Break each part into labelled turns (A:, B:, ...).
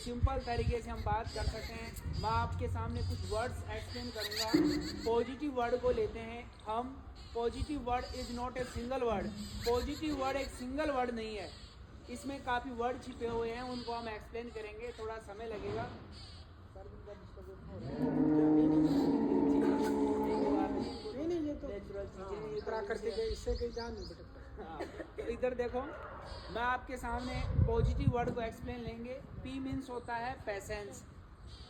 A: Simple तरीके से हम बात कर सकते हैं। मैं आपके सामने कुछ वर्ड्स एक्सप्लेन करूँगा। पॉजिटिव वर्ड को लेते हैं हम। Positive word is not a single word. Positive word एक सिंगल वर्ड नहीं है, इसमें काफ़ी वर्ड छिपे हुए हैं, उनको हम एक्सप्लेन करेंगे, थोड़ा समय लगेगा।
B: नहीं ये तो
A: नेचुरल चीज़ें, ये
B: प्राकृतिक है, इससे कहीं जान नहीं भटकता।
A: हाँ, तो इधर देखो, मैं आपके सामने पॉजिटिव वर्ड को एक्सप्लेन लेंगे। पी मीन्स होता है पेशेंस।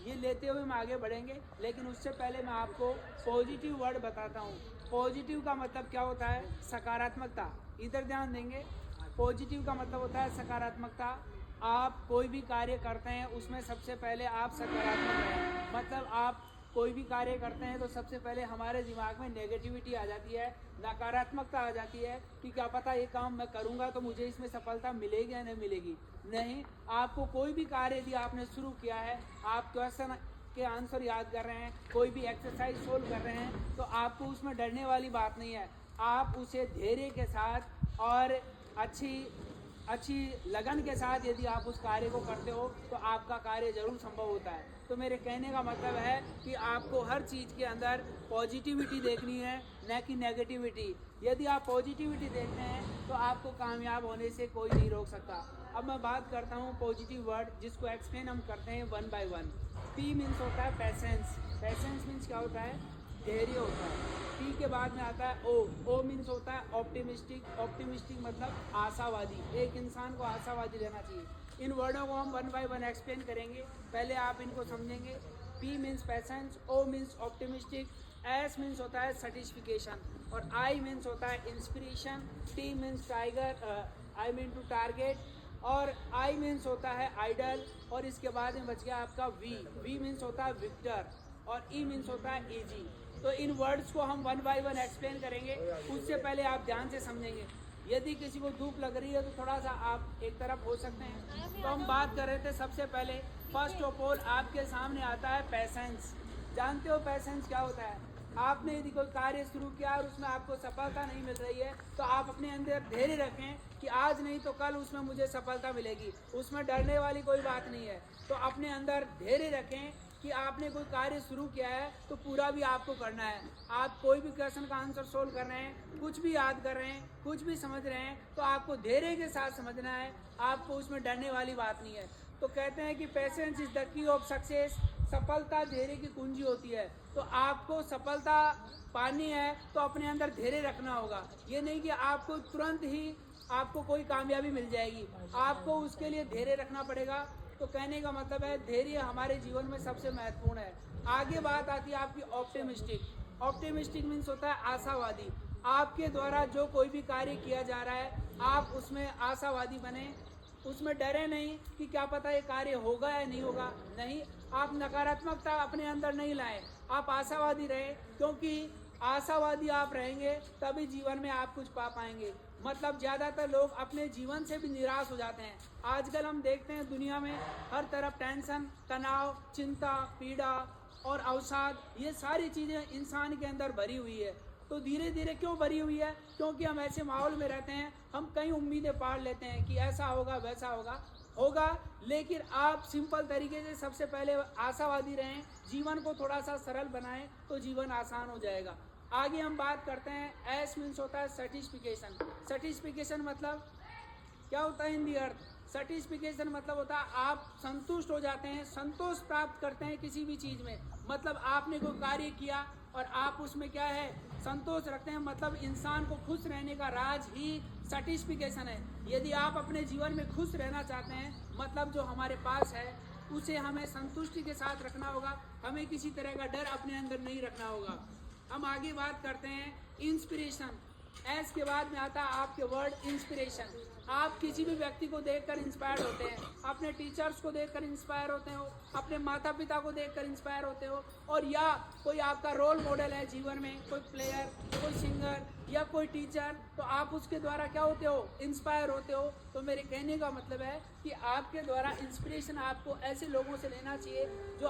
A: ये लेते हुए हम आगे बढ़ेंगे, लेकिन उससे पहले मैं आपको पॉजिटिव वर्ड बताता हूँ। पॉजिटिव का मतलब क्या होता है? सकारात्मकता। इधर ध्यान देंगे, पॉजिटिव का मतलब होता है सकारात्मकता। आप कोई भी कार्य करते हैं उसमें सबसे पहले आप सकारात्मक रहें। मतलब आप कोई भी कार्य करते हैं तो सबसे पहले हमारे दिमाग में नेगेटिविटी आ जाती है, नकारात्मकता आ जाती है कि क्या पता ये काम मैं करूँगा तो मुझे इसमें सफलता मिलेगी या नहीं मिलेगी। नहीं, आपको कोई भी कार्य यदि आपने शुरू किया है, आप क्वेश्चन के आंसर याद कर रहे हैं, कोई भी एक्सरसाइज सोल्व कर रहे हैं, तो आपको उसमें डरने वाली बात नहीं है। आप उसे धैर्य के साथ और अच्छी लगन के साथ यदि आप उस कार्य को करते हो तो आपका कार्य जरूर संभव होता है। तो मेरे कहने का मतलब है कि आपको हर चीज़ के अंदर पॉजिटिविटी देखनी है, न कि नेगेटिविटी। यदि आप पॉजिटिविटी देखते हैं तो आपको कामयाब होने से कोई नहीं रोक सकता। अब मैं बात करता हूँ पॉजिटिव वर्ड, जिसको एक्सप्लेन हम करते हैं one by one. P means होता है पेशेंस। पेशेंस मीन्स क्या होता है? धैर्य होता है। पी के बाद में आता है ओ। ओ मीन्स होता है ऑप्टिमिस्टिक। ऑप्टिमिस्टिक मतलब आशावादी। एक इंसान को आशावादी रहना चाहिए। इन वर्डों को हम वन बाय वन एक्सप्लेन करेंगे, पहले आप इनको समझेंगे। P means patience, O means optimistic, S means होता है सर्टिफिकेशन, और आई मीन्स होता है inspiration, T means tiger, I mean to target, और आई मीन्स होता है आइडल, और इसके बाद में बच गया आपका वी। वी मीन्स होता है विक्टर, और ई मीन्स होता है इजी। तो इन वर्ड्स को हम वन बाय वन एक्सप्लेन करेंगे, उससे पहले आप ध्यान से समझेंगे। यदि किसी को धूप लग रही है तो थोड़ा सा आप एक तरफ हो सकते हैं। तो हम बात कर रहे थे सबसे पहले, फर्स्ट ऑफ ऑल आपके सामने आता है पेशेंस। जानते हो पेशेंस क्या होता है? आपने यदि कोई कार्य शुरू किया और उसमें आपको सफलता नहीं मिल रही है तो आप अपने अंदर धैर्य रखें कि आज नहीं तो कल उसमें मुझे सफलता मिलेगी। उसमें डरने वाली कोई बात नहीं है। तो अपने अंदर धैर्य रखें कि आपने कोई कार्य शुरू किया है तो पूरा भी आपको करना है। आप कोई भी क्वेश्चन का आंसर सोल्व कर रहे हैं, कुछ भी याद कर रहे हैं, कुछ भी समझ रहे हैं, तो आपको धैर्य के साथ समझना है, आपको उसमें डरने वाली बात नहीं है। तो कहते हैं कि patience is the key of success. सफलता धैर्य की कुंजी होती है। तो आपको सफलता पानी है तो अपने अंदर धैर्य रखना होगा। ये नहीं कि आपको तुरंत ही आपको कोई कामयाबी मिल जाएगी, आपको उसके लिए धैर्य रखना पड़ेगा। तो कहने का मतलब है धैर्य हमारे जीवन में सबसे महत्वपूर्ण है। आगे बात आती है आपकी ऑप्टिमिस्टिक। ऑप्टिमिस्टिक मीन्स होता है आशावादी। आपके द्वारा जो कोई भी कार्य किया जा रहा है आप उसमें आशावादी बने, उसमें डरे नहीं कि क्या पता ये कार्य होगा या नहीं होगा। नहीं, आप नकारात्मकता अपने अंदर नहीं लाएं, आप आशावादी रहे, क्योंकि आशावादी आप रहेंगे तभी जीवन में आप कुछ पा पाएंगे। मतलब ज़्यादातर लोग अपने जीवन से भी निराश हो जाते हैं। आजकल हम देखते हैं दुनिया में हर तरफ टेंशन, तनाव, चिंता, पीड़ा और अवसाद, ये सारी चीज़ें इंसान के अंदर भरी हुई है। तो धीरे धीरे क्यों भरी हुई है? क्योंकि हम ऐसे माहौल में रहते हैं, हम कई उम्मीदें पाल लेते हैं कि ऐसा होगा वैसा होगा। लेकिन आप सिंपल तरीके से सबसे पहले आशावादी रहें, जीवन को थोड़ा सा सरल बनाएं तो जीवन आसान हो जाएगा। आगे हम बात करते हैं, एस मीन्स होता है सर्टिफिकेशन। सर्टिफिकेशन मतलब क्या होता है इन दी अर्थ? सर्टिफिकेशन मतलब होता है आप संतुष्ट हो जाते हैं, संतोष प्राप्त करते हैं किसी भी चीज़ में। मतलब आपने कोई कार्य किया और आप उसमें क्या है, संतोष रखते हैं। मतलब इंसान को खुश रहने का राज ही सर्टिफिकेशन है। यदि आप अपने जीवन में खुश रहना चाहते हैं, मतलब जो हमारे पास है उसे हमें संतुष्टि के साथ रखना होगा, हमें किसी तरह का डर अपने अंदर नहीं रखना होगा। हम आगे बात करते हैं इंस्पिरेशन। एस के बाद में आता है आपके वर्ड इंस्पिरेशन। आप किसी भी व्यक्ति को देखकर इंस्पायर होते हैं, अपने टीचर्स को देखकर इंस्पायर होते हो, अपने माता पिता को देखकर इंस्पायर होते हो, और या कोई आपका रोल मॉडल है जीवन में, कोई प्लेयर, कोई सिंगर या कोई टीचर, तो आप उसके द्वारा क्या होते हो, इंस्पायर होते हो। तो मेरे कहने का मतलब है कि आपके द्वारा इंस्पिरेशन आपको ऐसे लोगों से लेना चाहिए जो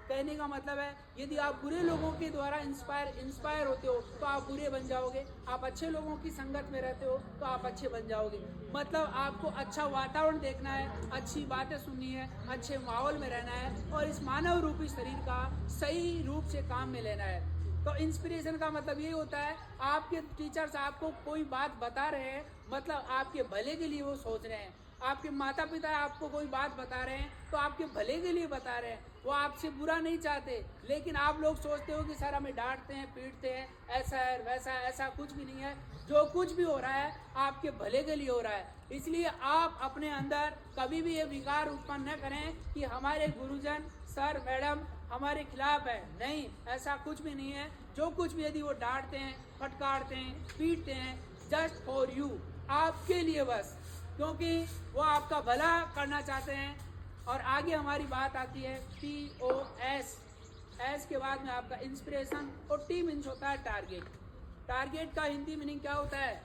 A: कहने का मतलब है यदि आप बुरे लोगों के द्वारा इंस्पायर होते हो तो आप बुरे बन जाओगे, आप अच्छे लोगों की संगत में रहते हो तो आप अच्छे बन जाओगे। मतलब आपको अच्छा वातावरण देखना है, अच्छी बातें सुननी है, अच्छे माहौल में रहना है और इस मानव रूपी शरीर का सही रूप से काम में लेना है। तो इंस्पिरेशन का मतलब ये होता है आपके टीचर्स आपको कोई बात बता रहे हैं, मतलब आपके भले के लिए वो सोच रहे हैं। आपके माता पिता आपको कोई बात बता रहे हैं तो आपके भले के लिए बता रहे हैं, वो आपसे बुरा नहीं चाहते। लेकिन आप लोग सोचते हो कि सर हमें डांटते हैं, पीटते हैं, ऐसा है वैसा है। ऐसा कुछ भी नहीं है। जो कुछ भी हो रहा है आपके भले के लिए हो रहा है। इसलिए आप अपने अंदर कभी भी ये विकार उत्पन्न न करें कि हमारे गुरुजन सर मैडम हमारे खिलाफ है। नहीं, ऐसा कुछ भी नहीं है। जो कुछ भी यदि वो डांटते हैं, फटकारते हैं, पीटते हैं, जस्ट फॉर यू, आपके लिए बस, क्योंकि वो आपका भला करना चाहते हैं। और आगे हमारी बात आती है POS। एस के बाद में आपका इंस्पिरेशन और T मीन्स होता है टारगेट। टारगेट का हिंदी मीनिंग क्या होता है?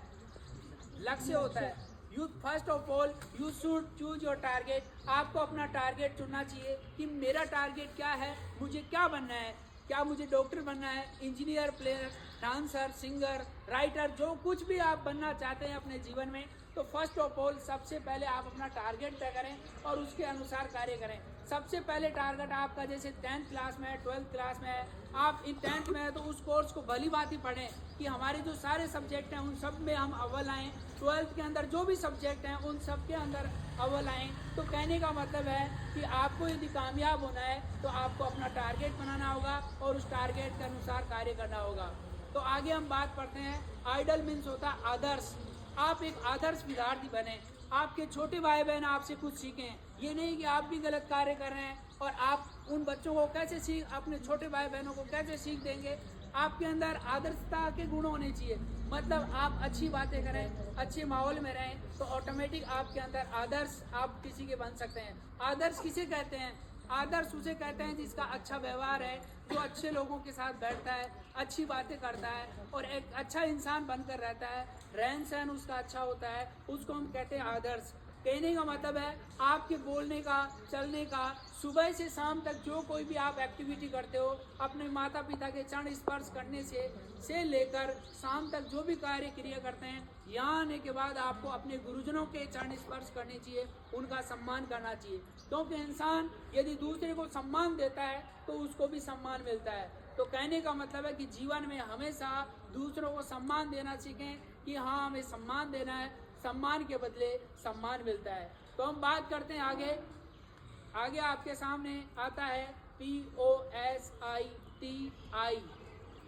A: लक्ष्य होता है। You first of all you should choose your target. आपको अपना टारगेट चुनना चाहिए कि मेरा टारगेट क्या है, मुझे क्या बनना है। क्या मुझे डॉक्टर बनना है, engineer, player, dancer, singer, writer, जो कुछ भी आप बनना चाहते हैं अपने जीवन में, तो फर्स्ट ऑफ ऑल सबसे पहले आप अपना टारगेट तय करें और उसके अनुसार कार्य करें। सबसे पहले टारगेट आपका जैसे 10th क्लास में है, 12th क्लास में है, आप इन 10th में है तो उस कोर्स को भली बात ही पढ़ें कि हमारे जो सारे सब्जेक्ट हैं उन सब में हम अव्वल आएँ। 12th के अंदर जो भी सब्जेक्ट हैं उन सब के अंदर अव्वल आएँ। तो कहने का मतलब है कि आपको यदि कामयाब होना है तो आपको अपना टारगेट बनाना होगा और उस टारगेट के अनुसार कार्य करना होगा। तो आगे हम बात करते हैं, आइडल मीन्स होता है आदर्श। आप एक आदर्श विद्यार्थी बने, आपके छोटे भाई बहन आपसे कुछ सीखें। ये नहीं कि आप भी गलत कार्य कर रहे हैं और आप उन बच्चों को कैसे अपने छोटे भाई बहनों को कैसे सीख देंगे। आपके अंदर आदर्शता के गुण होने चाहिए। मतलब आप अच्छी बातें करें, अच्छे माहौल में रहें तो ऑटोमेटिक आपके अंदर आदर्श आप किसी के बन सकते हैं। आदर्श किसे कहते हैं? आदर्श उसे कहते हैं जिसका अच्छा व्यवहार है, जो अच्छे लोगों के साथ बैठता है, अच्छी बातें करता है और एक अच्छा इंसान बनकर रहता है, रहन सहन उसका अच्छा होता है, उसको हम कहते हैं आदर्श। कहने का मतलब है आपके बोलने का, चलने का, सुबह से शाम तक जो कोई भी आप एक्टिविटी करते हो, अपने माता पिता के चरण स्पर्श करने से लेकर शाम तक जो भी कार्य क्रिया करते हैं, यहाँ आने के बाद आपको अपने गुरुजनों के चरण स्पर्श करने चाहिए, उनका सम्मान करना चाहिए। क्योंकि इंसान यदि दूसरे को सम्मान देता है तो उसको भी सम्मान मिलता है। तो कहने का मतलब है कि जीवन में हमेशा दूसरों को सम्मान देना सीखें कि हाँ हमें सम्मान देना है, सम्मान के बदले सम्मान मिलता है। तो हम बात करते हैं आगे आपके सामने आता है POSITI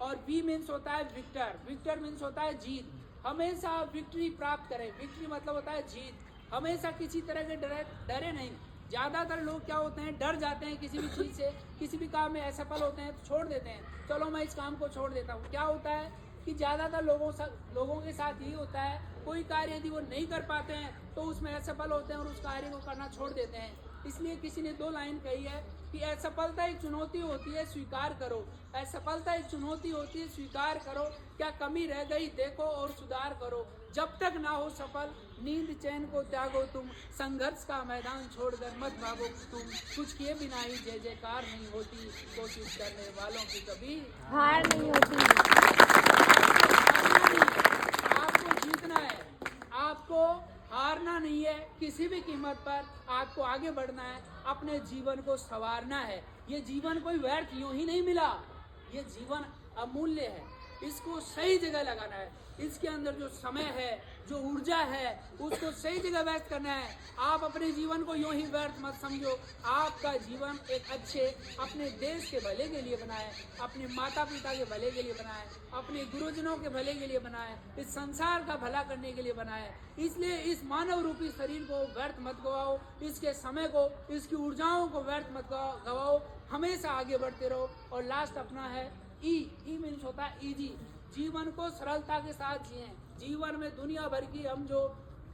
A: और V मीन्स होता है विक्टर। विक्टर मीन्स होता है जीत। हमेशा विक्ट्री प्राप्त करें। विक्ट्री मतलब होता है जीत। हमेशा किसी तरह के डरे नहीं। ज़्यादातर लोग क्या होते हैं, डर जाते हैं किसी भी चीज़ से, किसी भी काम में असफल होते हैं तो छोड़ देते हैं, चलो मैं इस काम को छोड़ देता हूँ। क्या होता है कि ज़्यादातर लोगों के साथ यही होता है, कोई कार्य यदि वो नहीं कर पाते हैं तो उसमें असफल होते हैं और उस कार्य को करना छोड़ देते हैं। इसलिए किसी ने 2 लाइन कही है कि असफलता एक चुनौती होती है, स्वीकार करो। असफलता एक चुनौती होती है, स्वीकार करो। क्या कमी रह गई देखो और सुधार करो। जब तक ना हो सफल, नींद चैन को त्यागो तुम, संघर्ष का मैदान छोड़कर मत भागो तुम। कुछ किए बिना ही जय जयकार नहीं होती, कोशिश करने वालों की कभी
C: हार नहीं होती।
A: आपको जीतना है, आपको हारना नहीं है। किसी भी कीमत पर आपको आगे बढ़ना है, अपने जीवन को संवारना है। ये जीवन कोई व्यर्थ यूं ही नहीं मिला, ये जीवन अमूल्य है, इसको सही जगह लगाना है। इसके अंदर जो समय है, जो ऊर्जा है, उसको सही जगह व्यक्त करना है। आप अपने जीवन को यूं ही व्यर्थ मत समझो। आपका जीवन एक अच्छे अपने देश के भले के लिए बनाए, अपने माता पिता के भले के लिए बनाए, अपने गुरुजनों के भले के लिए बनाए, इस संसार का भला करने के लिए बनाए। इसलिए इस मानव रूपी शरीर को व्यर्थ मत गवाओ, इसके समय को, इसकी ऊर्जाओं को व्यर्थ मत गवाओ। हमेशा आगे बढ़ते रहो। और लास्ट अपना है ई मीन्स होता है इजी। जीवन को सरलता के साथ जिए। जीवन में दुनिया भर की हम जो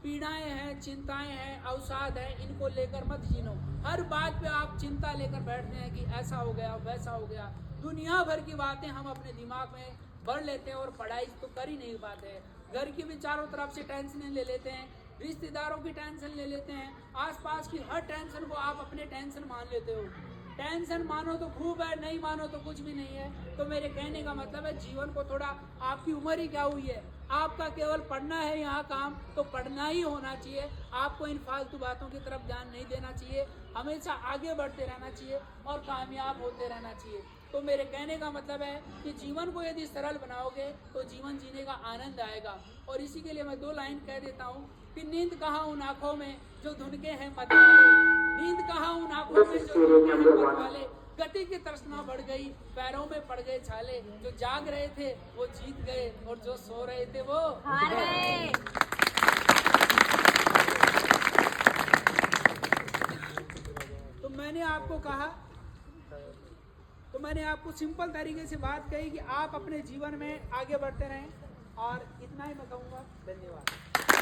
A: पीड़ाएं हैं, चिंताएं हैं, अवसाद हैं, इनको लेकर मत जीनो। हर बात पे आप चिंता लेकर बैठते हैं कि ऐसा हो गया, वैसा हो गया। दुनिया भर की बातें हम अपने दिमाग में भर लेते हैं और पढ़ाई तो कर ही नहीं पाते हैं। घर की भी चारों तरफ से टेंशन ले लेते हैं, रिश्तेदारों की टेंशन ले लेते हैं, आसपास की हर टेंशन को आप अपने टेंशन मान लेते हो। टेंशन मानो तो खूब है, नहीं मानो तो कुछ भी नहीं है। तो मेरे कहने का मतलब है जीवन को थोड़ा, आपकी उम्र ही क्या हुई है, आपका केवल पढ़ना है यहाँ काम, तो पढ़ना ही होना चाहिए। आपको इन फालतू बातों की तरफ ध्यान नहीं देना चाहिए, हमेशा आगे बढ़ते रहना चाहिए और कामयाब होते रहना चाहिए। तो मेरे कहने का मतलब है कि जीवन को यदि सरल बनाओगे तो जीवन जीने का आनंद आएगा। और इसी के लिए मैं 2 लाइन कह देता हूँ कि नींद कहाँ उन आँखों में जो धुनके हैं मत वाले, नींद कहाँ उन आँखों में जो धुनके हैं मत वाले, गति की तृष्णा बढ़ गई, पैरों में पड़ गए छाले, जो जाग रहे थे वो जीत गए और जो सो रहे थे वो
C: हार गए।
A: तो मैंने आपको कहा, तो मैंने आपको सिंपल तरीके से बात कही कि आप अपने जीवन में आगे बढ़ते रहें, और इतना ही मैं कहूँगा। धन्यवाद।